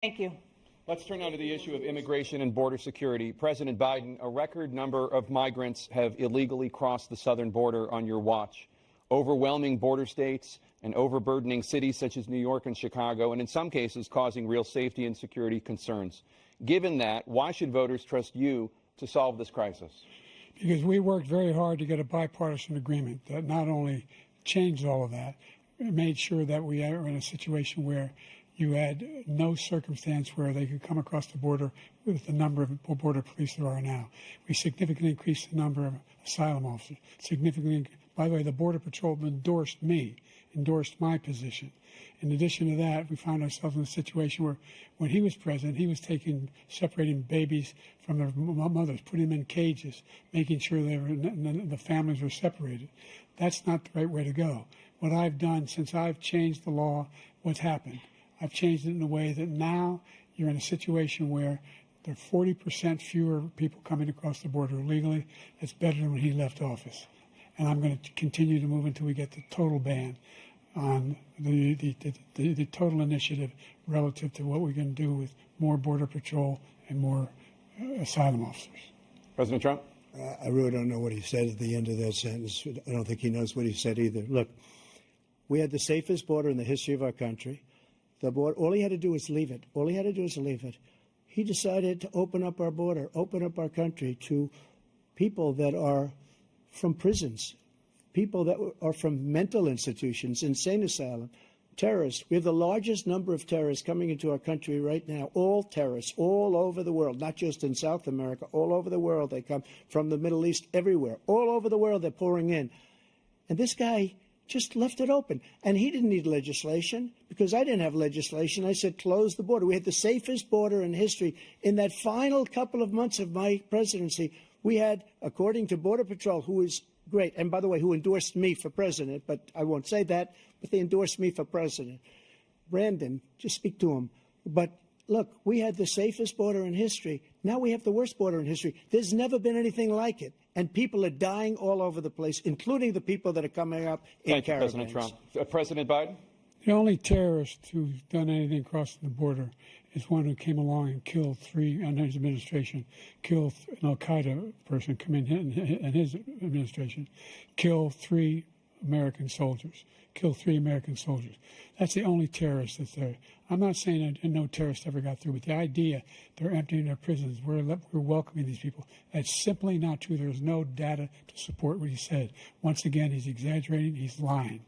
Thank you. Let's turn now to the issue of immigration and border security. President Biden, a record number of migrants have illegally crossed the southern border on your watch, overwhelming border states and overburdening cities such as New York and Chicago, and in some cases causing real safety and security concerns. Given that, why should voters trust you to solve this crisis? Because we worked very hard to get a bipartisan agreement that not only changed all of that, it made sure that we are in a situation where you had no circumstance where they could come across the border with the number of border police there are now. We significantly increased the number of asylum officers. By the way, the Border Patrol endorsed my position. In addition to that, we found ourselves in a situation where when he was president, he was separating babies from their mothers, putting them in cages, making sure the families were separated. That's not the right way to go. What I've done since I've changed the law, what's happened? I've changed it in a way that now you're in a situation where there are 40% fewer people coming across the border illegally. That's better than when he left office. And I'm going to continue to move until we get the total ban on the total initiative relative to what we're going to do with more Border Patrol and more asylum officers. President Trump? I really don't know what he said at the end of that sentence. I don't think he knows what he said either. Look, we had the safest border in the history of our country. The border, all he had to do was leave it. All he had to do was leave it. He decided to open up our border, open up our country to people that are from prisons, people that are from mental institutions, insane asylum, terrorists. We have the largest number of terrorists coming into our country right now, all terrorists, all over the world, not just in South America, all over the world. They come from the Middle East, everywhere. All over the world they're pouring in. And this guy just left it open. And he didn't need legislation because I didn't have legislation. I said, close the border. We had the safest border in history. In that final couple of months of my presidency, we had, according to Border Patrol, who is great, and by the way, who endorsed me for president, but I won't say that, but they endorsed me for president. Brandon, just speak to him. But look, we had the safest border in history. Now we have the worst border in history. There's never been anything like it. And people are dying all over the place, including the people that are coming up in caravans. Thank you, President Trump. President Biden? The only terrorist who's done anything crossing the border is one who came along and killed three, under his administration, killed an al-Qaeda person come in his administration, killed three American soldiers. That's the only terrorist that's there. I'm not saying that no terrorist ever got through, but the idea they're emptying their prisons, we're welcoming these people, that's simply not true. There's no data to support what he said. Once again, he's exaggerating, he's lying.